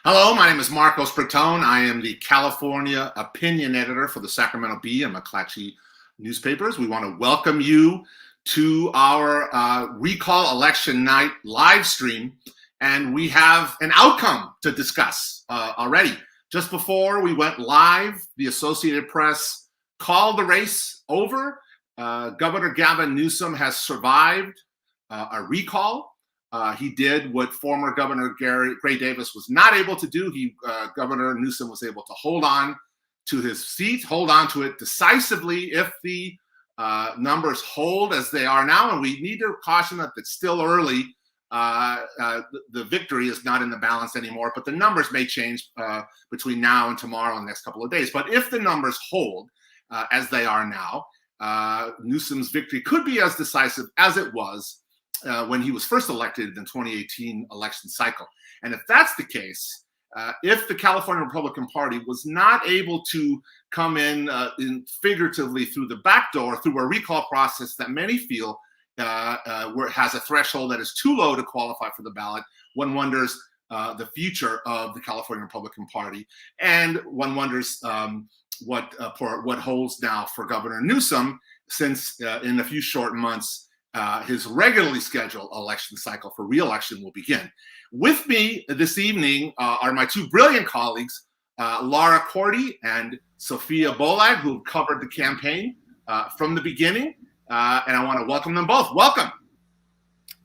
Hello, my name is Marcos Bretón. I am the California opinion editor for the Sacramento Bee and McClatchy newspapers. We want to welcome you to our recall election night live stream, and we have an outcome to discuss already. Just before we went live, the Associated Press called the race over. Governor Gavin Newsom has survived a recall. He did what former Governor Gray Davis was not able to do. Governor Newsom was able to hold on to his seat, hold on to it decisively if the numbers hold as they are now. And we need to caution that it's still early. The victory is not in the balance anymore, but the numbers may change between now and tomorrow and the next couple of days. But if the numbers hold as they are now, Newsom's victory could be as decisive as it was when he was first elected in the 2018 election cycle. And if that's the case, if the California Republican Party was not able to come in figuratively through the back door, through a recall process that many feel has a threshold that is too low to qualify for the ballot, one wonders the future of the California Republican Party. And one wonders what holds now for Governor Newsom, since in a few short months, his regularly scheduled election cycle for re-election will begin. With me this evening are my two brilliant colleagues, Lara Korte and Sophia Bollag, who covered the campaign from the beginning. And I want to welcome them both. Welcome.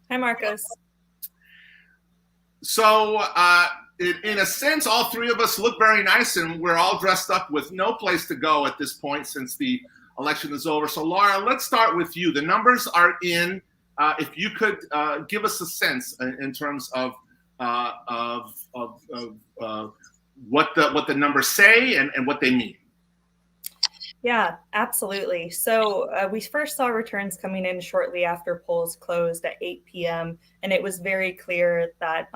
Hi, Marcos. So in a sense, all three of us look very nice, and we're all dressed up with no place to go at this point since the election is over. So Lara, let's start with you. The numbers are in. If you could give us a sense in terms of what the numbers say and what they mean. Yeah, absolutely. So we first saw returns coming in shortly after polls closed at 8 p.m. And it was very clear that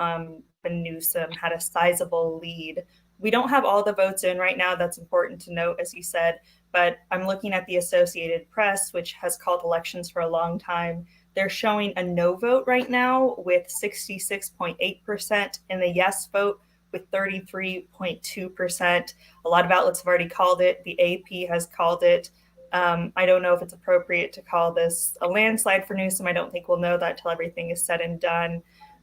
Newsom had a sizable lead. We don't have all the votes in right now. That's important to note, as you said. But I'm looking at the Associated Press, which has called elections for a long time. They're showing a no vote right now with 66.8% and the yes vote with 33.2%. A lot of outlets have already called it. The AP has called it. I don't know if it's appropriate to call this a landslide for Newsom. I don't think we'll know that till everything is said and done.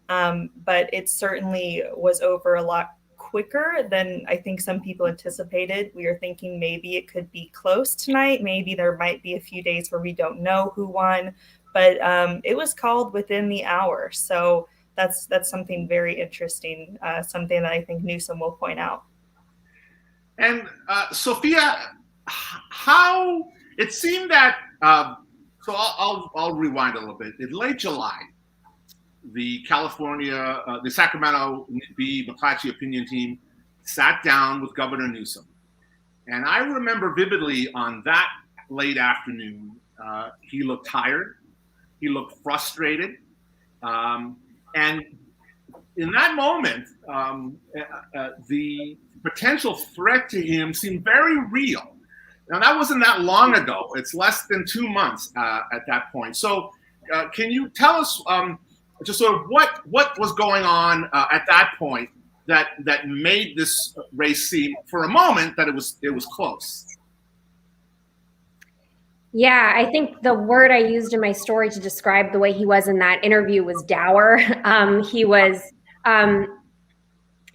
But it certainly was over a lot quicker than I think some people anticipated. We were thinking maybe it could be close tonight. Maybe there might be a few days where we don't know who won, but it was called within the hour. So that's something very interesting, something that I think Newsom will point out. And Sophia, how it seemed that, so I'll rewind a little bit. In late July, the Sacramento Bee McClatchy opinion team sat down with Governor Newsom. And I remember vividly on that late afternoon, he looked tired. He looked frustrated. And in that moment, the potential threat to him seemed very real. Now, that wasn't that long ago. It's less than 2 months at that point. So can you tell us just sort of what was going on at that point that made this race seem for a moment that it was close? Yeah, I think the word I used in my story to describe the way he was in that interview was dour. He was not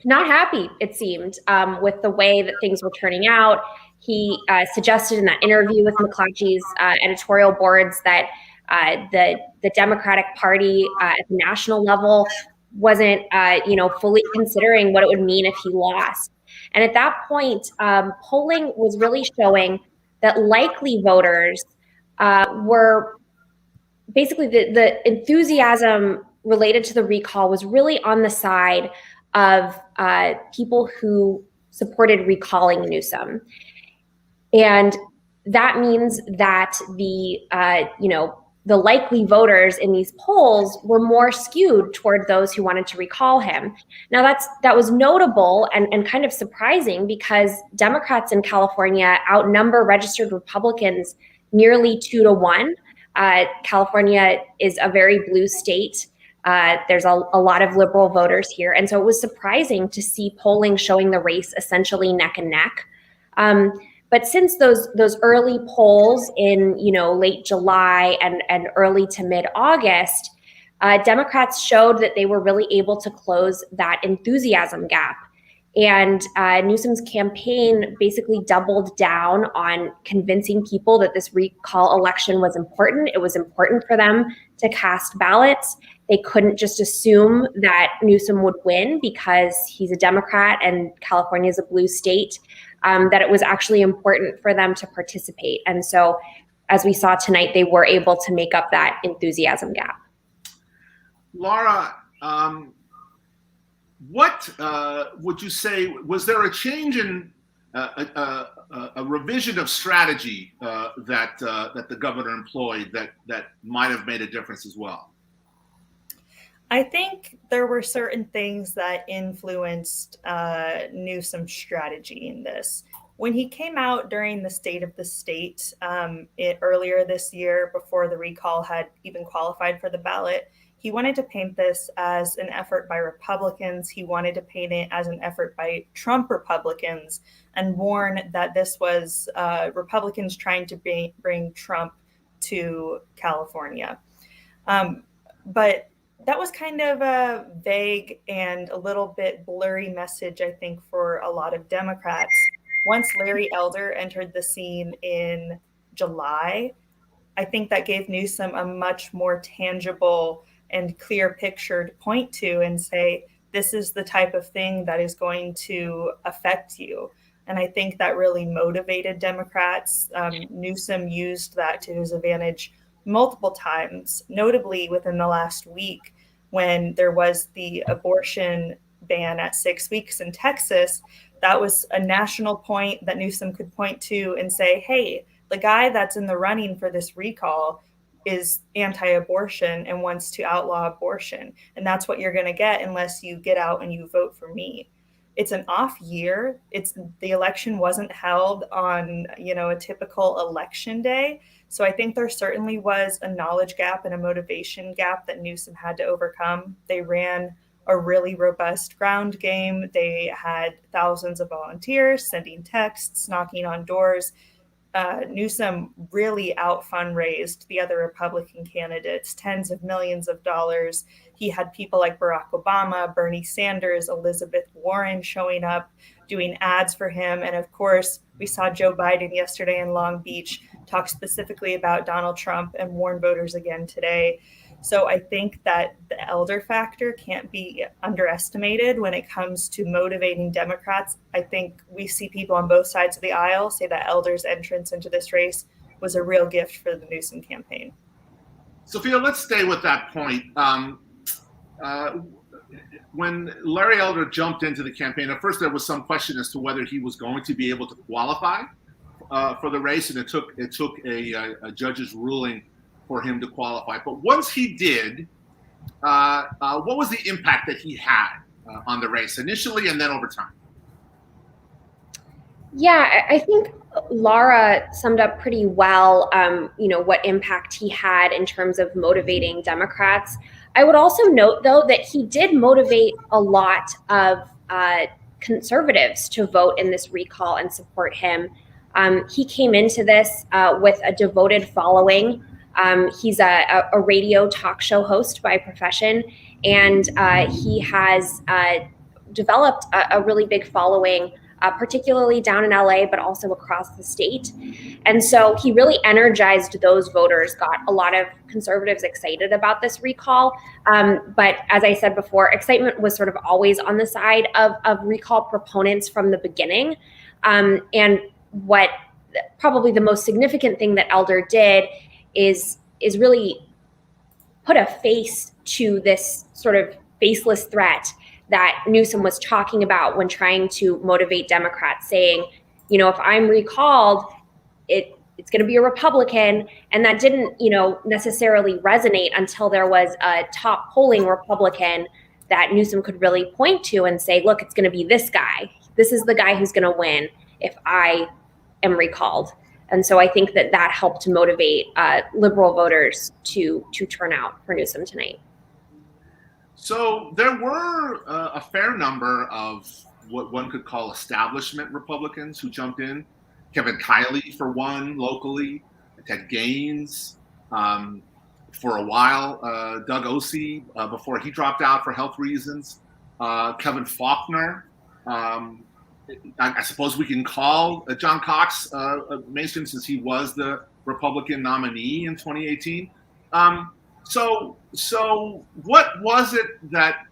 happy, it seemed, with the way that things were turning out. He suggested in that interview with McClatchy's editorial boards that the Democratic Party at the national level wasn't, fully considering what it would mean if he lost. And at that point, polling was really showing that likely voters were basically the enthusiasm related to the recall was really on the side of people who supported recalling Newsom. And that means that the likely voters in these polls were more skewed toward those who wanted to recall him. Now that was notable and kind of surprising because Democrats in California outnumber registered Republicans nearly 2-1. California is a very blue state. There's a lot of liberal voters here. And so it was surprising to see polling showing the race essentially neck and neck. But since those early polls in late July and early to mid-August, Democrats showed that they were really able to close that enthusiasm gap. And Newsom's campaign basically doubled down on convincing people that this recall election was important. It was important for them to cast ballots. They couldn't just assume that Newsom would win because he's a Democrat and California is a blue state, that it was actually important for them to participate. And so, as we saw tonight, they were able to make up that enthusiasm gap. Lara, what would you say, was there a change in a revision of strategy that the governor employed that might have made a difference as well? I think there were certain things that influenced Newsom's strategy in this. When he came out during the State of the State earlier this year, before the recall had even qualified for the ballot, he wanted to paint this as an effort by Republicans. He wanted to paint it as an effort by Trump Republicans and warn that this was Republicans trying to bring Trump to California. But that was kind of a vague and a little bit blurry message, I think, for a lot of Democrats. Once Larry Elder entered the scene in July, I think that gave Newsom a much more tangible and clear picture to point to and say, this is the type of thing that is going to affect you. And I think that really motivated Democrats. Newsom used that to his advantage multiple times, notably within the last week when there was the abortion ban at 6 weeks in Texas. That was a national point that Newsom could point to and say, hey, the guy that's in the running for this recall is anti-abortion and wants to outlaw abortion. And that's what you're going to get unless you get out and you vote for me. It's an off year. The election wasn't held on, a typical election day. So I think there certainly was a knowledge gap and a motivation gap that Newsom had to overcome. They ran a really robust ground game. They had thousands of volunteers sending texts, knocking on doors. Newsom really out fundraised the other Republican candidates, tens of millions of dollars. He had people like Barack Obama, Bernie Sanders, Elizabeth Warren showing up, doing ads for him. And of course, we saw Joe Biden yesterday in Long Beach talk specifically about Donald Trump and warn voters again today. So I think that the elder factor can't be underestimated when it comes to motivating Democrats. I think we see people on both sides of the aisle say that Elder's entrance into this race was a real gift for the Newsom campaign. Sophia, let's stay with that point. When Larry Elder jumped into the campaign, at first there was some question as to whether he was going to be able to qualify for the race, and it took a judge's ruling for him to qualify. But once he did, what was the impact that he had on the race initially and then over time? Yeah, I think Lara summed up pretty well, what impact he had in terms of motivating Democrats. I would also note, though, that he did motivate a lot of conservatives to vote in this recall and support him. He came into this with a devoted following. He's a radio talk show host by profession, and he has developed a really big following, particularly down in LA, but also across the state. And so he really energized those voters, got a lot of conservatives excited about this recall. But as I said before, excitement was sort of always on the side of recall proponents from the beginning. And what probably the most significant thing that Elder did is really put a face to this sort of faceless threat that Newsom was talking about when trying to motivate Democrats, saying, if I'm recalled, it's going to be a Republican. And that didn't, necessarily resonate until there was a top polling Republican that Newsom could really point to and say, look, it's going to be this guy. This is the guy who's going to win if I am recalled. And so I think that helped to motivate liberal voters to turn out for Newsom tonight. So there were a fair number of what one could call establishment Republicans who jumped in. Kevin Kiley, for one, locally. Ted Gaines, for a while. Doug Osee, before he dropped out for health reasons. Kevin Faulconer. I suppose we can call John Cox mainstream since he was the Republican nominee in 2018. So what was it that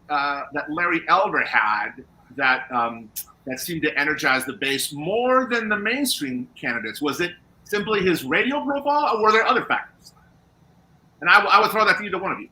Larry Elder had that seemed to energize the base more than the mainstream candidates? Was it simply his radio profile, or were there other factors? And I would throw that to either one of you.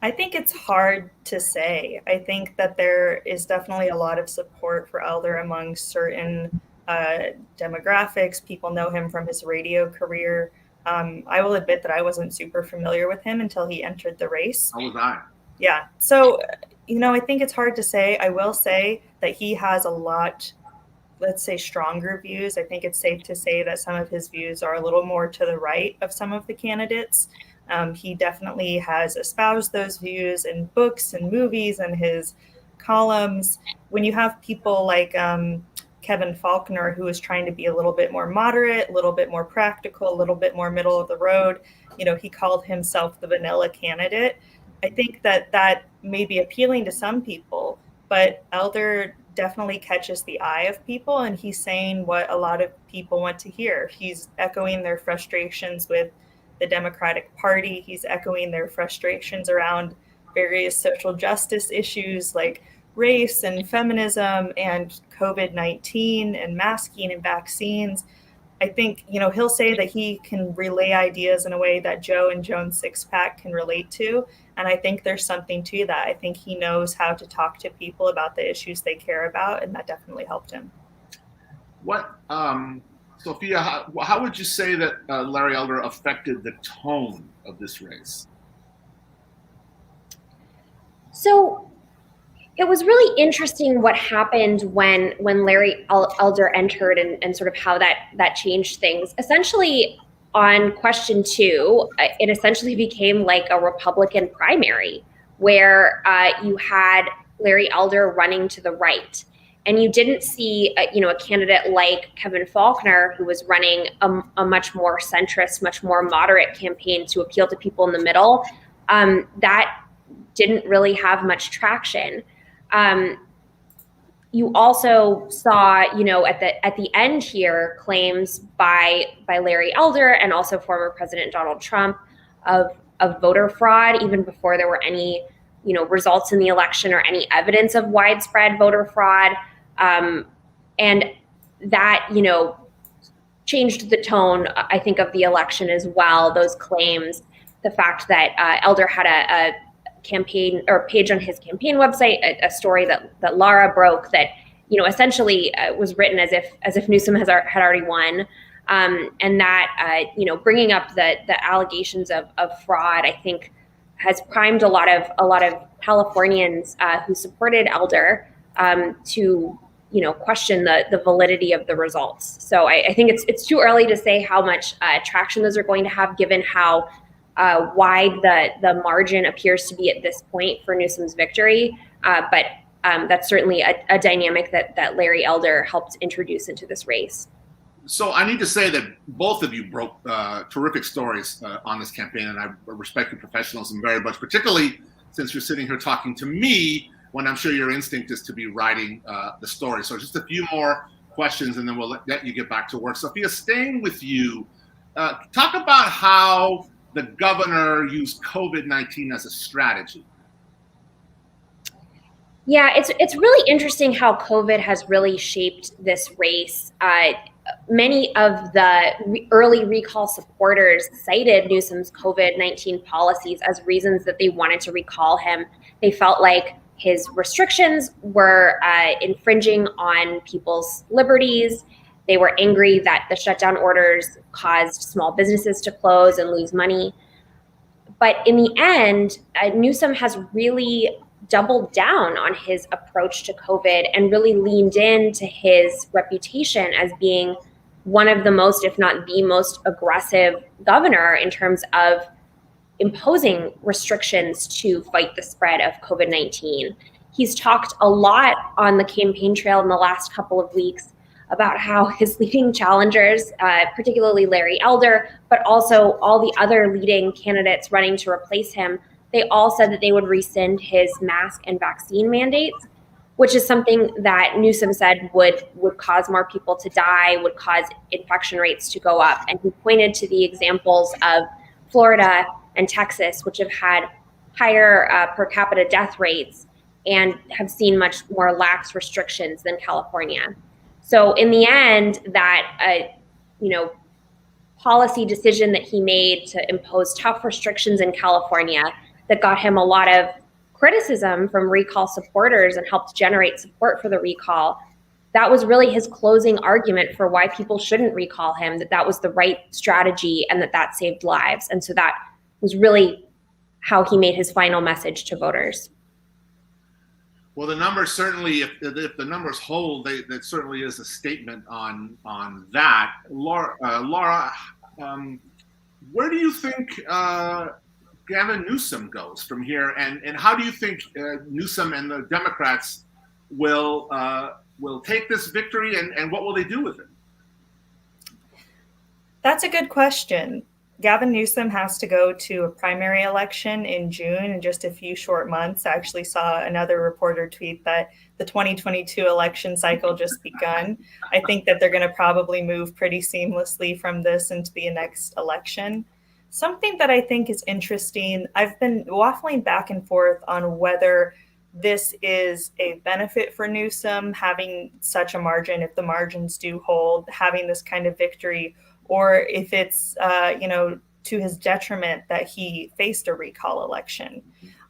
I think it's hard to say. I think that there is definitely a lot of support for Elder among certain demographics. People know him from his radio career. I will admit that I wasn't super familiar with him until he entered the race. How was I? Yeah. So, I think it's hard to say. I will say that he has a lot, let's say, stronger views. I think it's safe to say that some of his views are a little more to the right of some of the candidates. He definitely has espoused those views in books and movies and his columns. When you have people like Kevin Faulconer, who is trying to be a little bit more moderate, a little bit more practical, a little bit more middle of the road, he called himself the vanilla candidate. I think that may be appealing to some people, but Elder definitely catches the eye of people, and he's saying what a lot of people want to hear. He's echoing their frustrations with the Democratic Party. He's echoing their frustrations around various social justice issues like race and feminism and COVID-19 and masking and vaccines. I think, he'll say that he can relay ideas in a way that Joe and Joan's six-pack can relate to. And I think there's something to that. I think he knows how to talk to people about the issues they care about, and that definitely helped him. What, Sophia, how would you say that Larry Elder affected the tone of this race? So it was really interesting what happened when Larry Elder entered and sort of how that changed things. Essentially, on question 2, it essentially became like a Republican primary where you had Larry Elder running to the right. And you didn't see, a candidate like Kevin Faulconer, who was running a much more centrist, much more moderate campaign to appeal to people in the middle. That didn't really have much traction. You also saw, at the end here, claims by Larry Elder and also former President Donald Trump of voter fraud, even before there were any, results in the election or any evidence of widespread voter fraud. And that, changed the tone, I think, of the election as well. Those claims, the fact that Elder had a campaign or page on his campaign website, a story that Lara broke that, essentially was written as if Newsom had already won. And that, bringing up the allegations of fraud, I think, has primed a lot of Californians who supported Elder to question the validity of the results. So I think it's too early to say how much traction those are going to have, given how wide the margin appears to be at this point for Newsom's victory. But that's certainly a dynamic that Larry Elder helped introduce into this race. So I need to say that both of you broke terrific stories on this campaign, and I respect your professionalism very much, particularly since you're sitting here talking to me when I'm sure your instinct is to be writing the story. So just a few more questions, and then we'll let you get back to work. Sophia, staying with you, talk about how the governor used COVID-19 as a strategy. Yeah, it's really interesting how COVID has really shaped this race. Many of the early recall supporters cited Newsom's COVID-19 policies as reasons that they wanted to recall him. They felt like his restrictions were infringing on people's liberties. They were angry that the shutdown orders caused small businesses to close and lose money. But in the end, Newsom has really doubled down on his approach to COVID and really leaned into his reputation as being one of the most, if not the most aggressive governor in terms of imposing restrictions to fight the spread of COVID-19. He's talked a lot on the campaign trail in the last couple of weeks about how his leading challengers, particularly Larry Elder, but also all the other leading candidates running to replace him, they all said that they would rescind his mask and vaccine mandates, which is something that Newsom said would cause more people to die, would cause infection rates to go up. And he pointed to the examples of Florida and Texas, which have had higher per capita death rates and have seen much more lax restrictions than California. So in the end, that policy decision that he made to impose tough restrictions in California that got him a lot of criticism from recall supporters and helped generate support for the recall, that was really his closing argument for why people shouldn't recall him, that was the right strategy and that saved lives. And so that was really how he made his final message to voters. Well, the numbers certainly, if the numbers hold, that certainly is a statement on that. Lara, where do you think Gavin Newsom goes from here, and how do you think Newsom and the Democrats will take this victory, and what will they do with it? That's a good question. Gavin Newsom has to go to a primary election in June in just a few short months. I actually saw another reporter tweet that the 2022 election cycle just begun. I think that they're going to probably move pretty seamlessly from this into the next election. Something that I think is interesting, I've been waffling back and forth on whether this is a benefit for Newsom having such a margin, if the margins do hold, having this kind of victory, or if it's, to his detriment that he faced a recall election.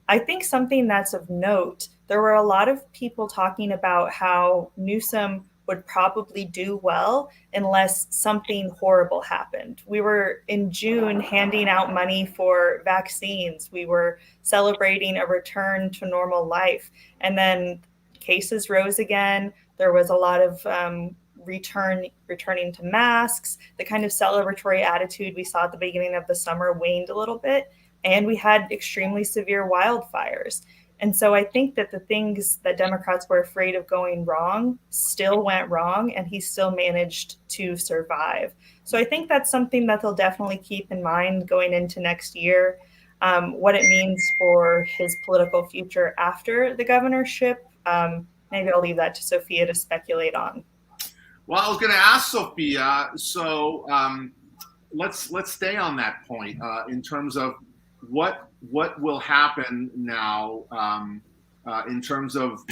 I think something that's of note, there were a lot of people talking about how Newsom would probably do well unless something horrible happened. We were in June handing out money for vaccines. We were celebrating a return to normal life. And then cases rose again. There was a lot of returning to masks. The kind of celebratory attitude we saw at the beginning of the summer waned a little bit, and we had extremely severe wildfires. And so I think that the things that Democrats were afraid of going wrong still went wrong, and he still managed to survive. So I think that's something that they'll definitely keep in mind going into next year, what it means for his political future after the governorship. Maybe I'll leave that to Sophia to speculate on. Well, I was going to ask Sophia, so let's stay on that point in terms of what will happen now in terms of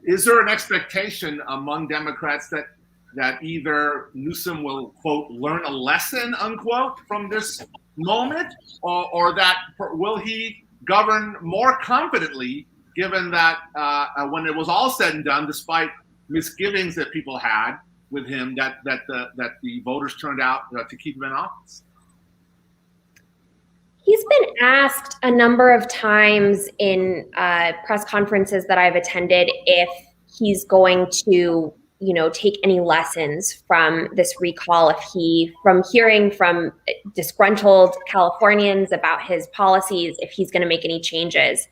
is there an expectation among Democrats that either Newsom will, quote, learn a lesson, unquote, from this moment, or that will he govern more confidently, given that when it was all said and done, despite misgivings that people had with him, that the voters turned out to keep him in office? He's been asked a number of times in press conferences that I've attended if he's going to, take any lessons from this recall, from hearing from disgruntled Californians about his policies, if he's going to make any changes.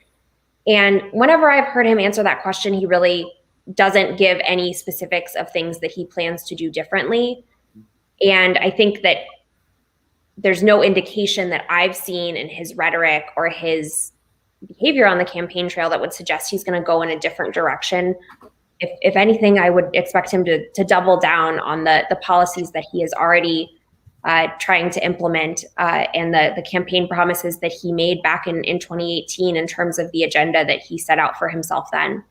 And whenever I've heard him answer that question, he really doesn't give any specifics of things that he plans to do differently. And I think that there's no indication that I've seen in his rhetoric or his behavior on the campaign trail that would suggest he's going to go in a different direction. If anything, I would expect him to double down on the policies that he is already trying to implement and the campaign promises that he made back in 2018 in terms of the agenda that he set out for himself then.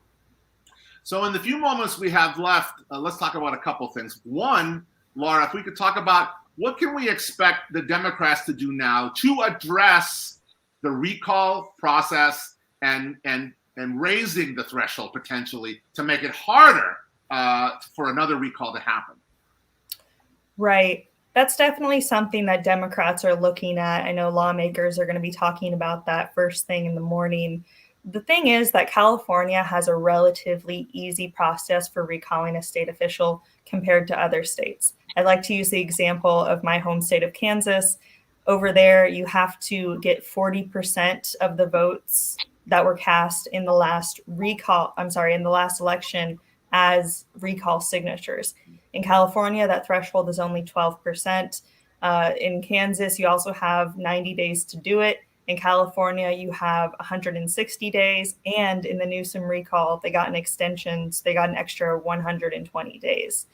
So in the few moments we have left, let's talk about a couple things. One, Lara, if we could talk about what can we expect the Democrats to do now to address the recall process and raising the threshold potentially to make it harder for another recall to happen? Right. That's definitely something that Democrats are looking at. I know lawmakers are going to be talking about that first thing in the morning. The thing is that California has a relatively easy process for recalling a state official compared to other states. I'd like to use the example of my home state of Kansas. Over there, you have to get 40% of the votes that were cast in the last election as recall signatures. In California, that threshold is only 12%. In Kansas, you also have 90 days to do it. In California, you have 160 days. And in the Newsom recall, they got an extension. So they got an extra 120 days.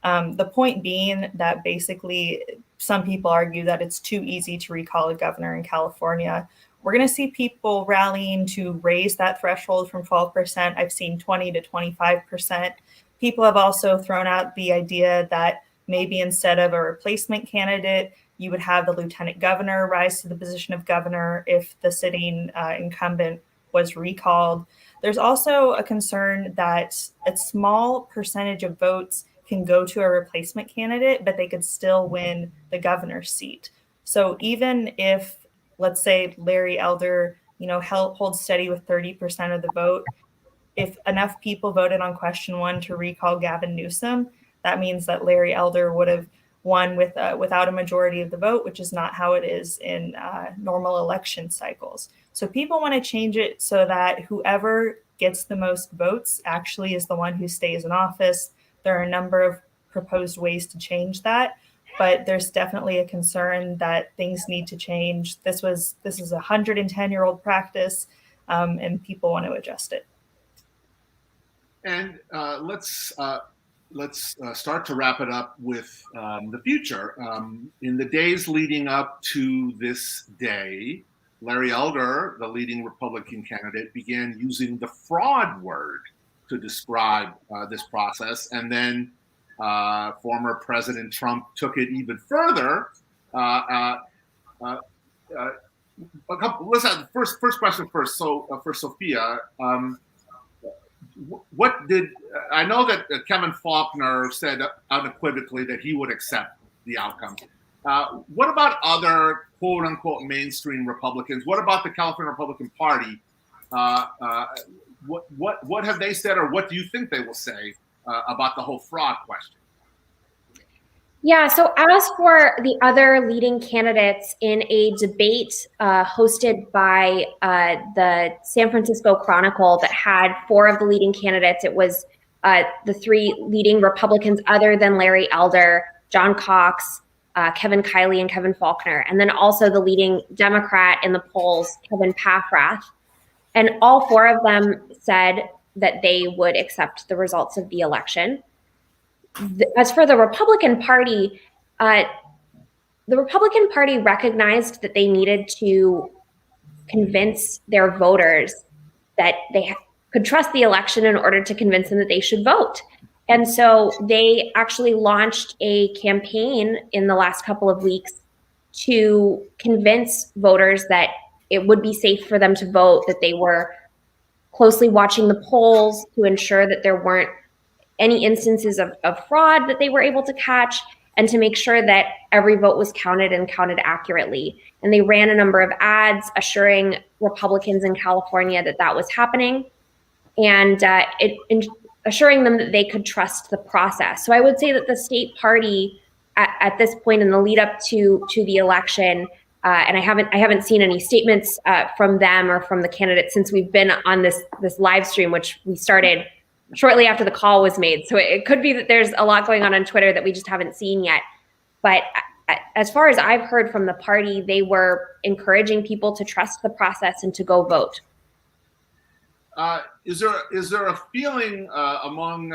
The point being that basically some people argue that it's too easy to recall a governor in California. We're going to see people rallying to raise that threshold from 12%. I've seen 20 to 25%. People have also thrown out the idea that maybe instead of a replacement candidate, you would have the lieutenant governor rise to the position of governor if the sitting incumbent was recalled. There's also a concern that a small percentage of votes can go to a replacement candidate, but they could still win the governor's seat. So even if, let's say, Larry Elder, holds steady with 30% of the vote, if enough people voted on question 1 to recall Gavin Newsom, that means that Larry Elder would have won without a majority of the vote, which is not how it is in normal election cycles. So people want to change it so that whoever gets the most votes actually is the one who stays in office. There are a number of proposed ways to change that, but there's definitely a concern that things need to change. This is a 110-year-old practice, and people want to adjust it. And let's start to wrap it up with the future. In the days leading up to this day, Larry Elder, the leading Republican candidate, began using the fraud word to describe this process. And then former President Trump took it even further. First question first. So for Sophia, I know that Kevin Faulconer said unequivocally that he would accept the outcome. What about other quote unquote mainstream Republicans? What about the California Republican Party? What have they said, or what do you think they will say about the whole fraud question? Yeah, so as for the other leading candidates in a debate hosted by the San Francisco Chronicle that had 4 of the leading candidates, it was the 3 leading Republicans other than Larry Elder, John Cox, Kevin Kiley, and Kevin Faulconer, and then also the leading Democrat in the polls, Kevin Paffrath. And all 4 of them said that they would accept the results of the election. As for the Republican Party recognized that they needed to convince their voters that they could trust the election in order to convince them that they should vote. And so they actually launched a campaign in the last couple of weeks to convince voters that it would be safe for them to vote, that they were closely watching the polls to ensure that there weren't any instances of fraud that they were able to catch, and to make sure that every vote was counted and counted accurately. And they ran a number of ads assuring Republicans in California that that was happening, and assuring them that they could trust the process. So I would say that the state party at this point in the lead up to the election, and I haven't seen any statements from them or from the candidates since we've been on this live stream, which we started shortly after the call was made. So it could be that there's a lot going on Twitter that we just haven't seen yet. But as far as I've heard from the party, they were encouraging people to trust the process and to go vote. Is there a feeling among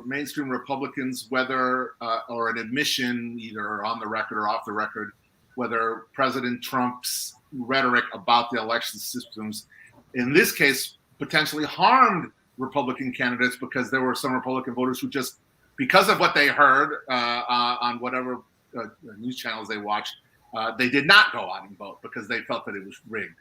mainstream Republicans, whether or an admission, either on the record or off the record, whether President Trump's rhetoric about the election systems, in this case, potentially harmed Republican candidates, because there were some Republican voters who just, because of what they heard on whatever news channels they watched, they did not go out and vote because they felt that it was rigged.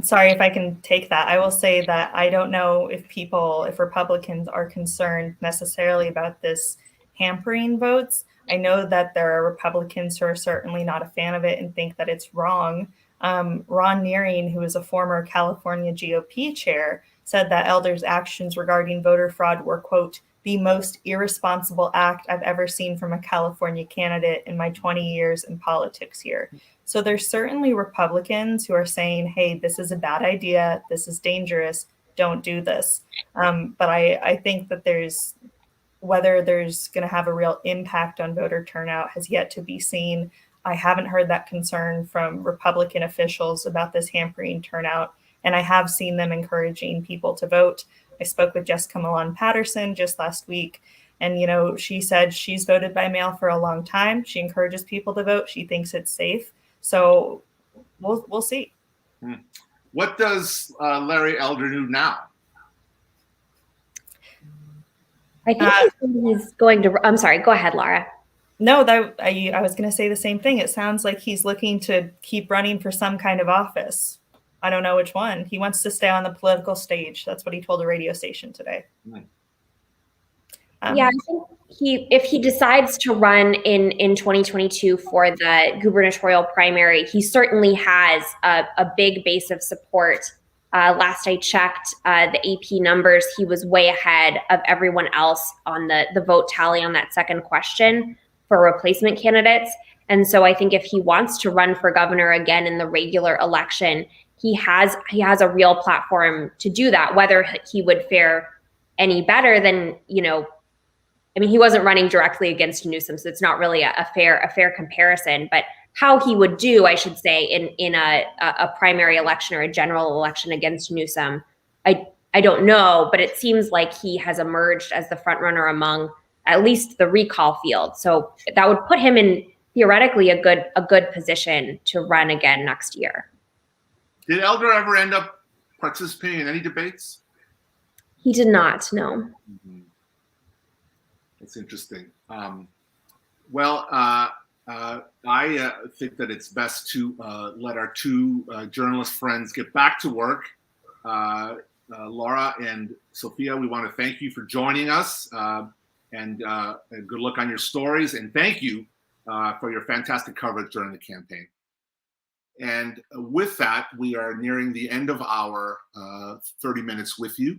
Sorry if I can take that. I will say that I don't know if Republicans are concerned necessarily about this hampering votes. I know that there are Republicans who are certainly not a fan of it and think that it's wrong. Ron Nearing, who is a former California GOP chair, said that Elder's actions regarding voter fraud were, quote, the most irresponsible act I've ever seen from a California candidate in my 20 years in politics here. So there's certainly Republicans who are saying, hey, this is a bad idea. This is dangerous. Don't do this. But I think that whether there's going to have a real impact on voter turnout has yet to be seen. I haven't heard that concern from Republican officials about this hampering turnout, and I have seen them encouraging people to vote. I spoke with Jessica Milan Patterson just last week, and she said she's voted by mail for a long time. She encourages people to vote. She thinks it's safe. So we'll see. What does Larry Elder do now? I think he's going to. I'm sorry. Go ahead, Lara. No, I was going to say the same thing. It sounds like he's looking to keep running for some kind of office. I don't know which one. He wants to stay on the political stage. That's what he told a radio station today. Yeah, I think if he decides to run in 2022 for the gubernatorial primary, he certainly has a big base of support. Last I checked, the AP numbers, he was way ahead of everyone else on the vote tally on that second question for replacement candidates. And so I think if he wants to run for governor again in the regular election, he has a real platform to do that. Whether he would fare any better than, he wasn't running directly against Newsom, so it's not really a fair comparison. But how he would do, I should say, in a primary election or a general election against Newsom, I don't know. But it seems like he has emerged as the front runner among at least the recall field. So that would put him in theoretically a good position to run again next year. Did Elder ever end up participating in any debates? He did not, no. Mm-hmm. That's interesting. I think that it's best to let our two journalist friends get back to work. Lara and Sophia, we want to thank you for joining us, and good luck on your stories. And thank you for your fantastic coverage during the campaign. And with that, we are nearing the end of our 30 minutes with you.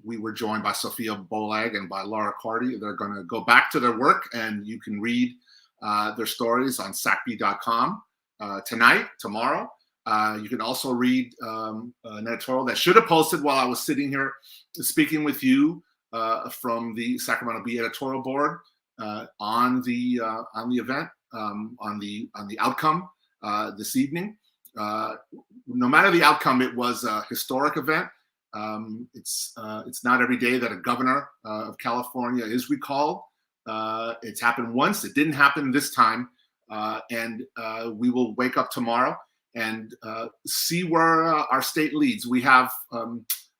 We were joined by Sophia Bollag and by Lara Korte. They're going to go back to their work, and you can read their stories on sacbee.com tonight, tomorrow. You can also read an editorial that should have posted while I was sitting here speaking with you from the Sacramento Bee editorial board on the event, on the outcome this evening. No matter the outcome, it was a historic event. It's not every day that a governor of California is recalled. It's happened once. It didn't happen this time. And we will wake up tomorrow and see where our state leads. We have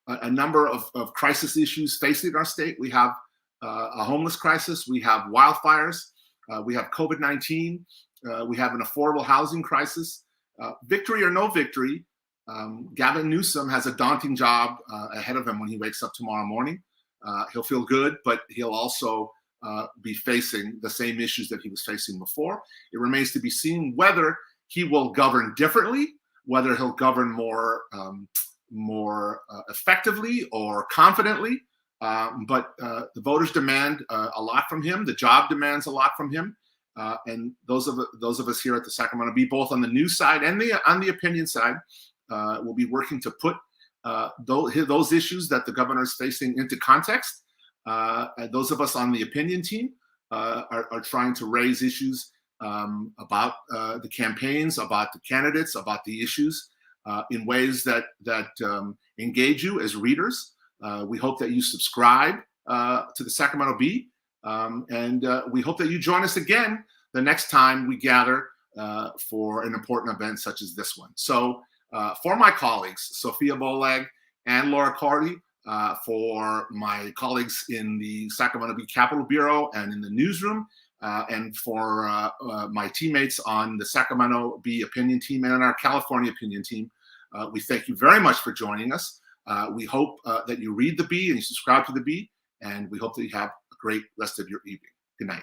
a number of crisis issues facing our state. We have a homeless crisis. We have wildfires. We have COVID-19. We have an affordable housing crisis. Victory or no victory, Gavin Newsom has a daunting job ahead of him when he wakes up tomorrow morning. He'll feel good, but he'll also be facing the same issues that he was facing before. It remains to be seen whether he will govern differently, whether he'll govern more effectively or confidently. But the voters demand a lot from him. The job demands a lot from him. And those of us here at the Sacramento Bee, both on the news side and on the opinion side, will be working to put those issues that the governor is facing into context. Those of us on the opinion team are trying to raise issues about the campaigns, about the candidates, about the issues in ways that engage you as readers. We hope that you subscribe to the Sacramento Bee. And we hope that you join us again the next time we gather for an important event such as this one. So for my colleagues, Sophia Bollag and Lara Korte, for my colleagues in the Sacramento Bee Capitol Bureau and in the newsroom, and for my teammates on the Sacramento Bee opinion team and on our California opinion team, we thank you very much for joining us. We hope that you read the Bee and you subscribe to the Bee, and we hope that you have a great rest of your evening. Good night.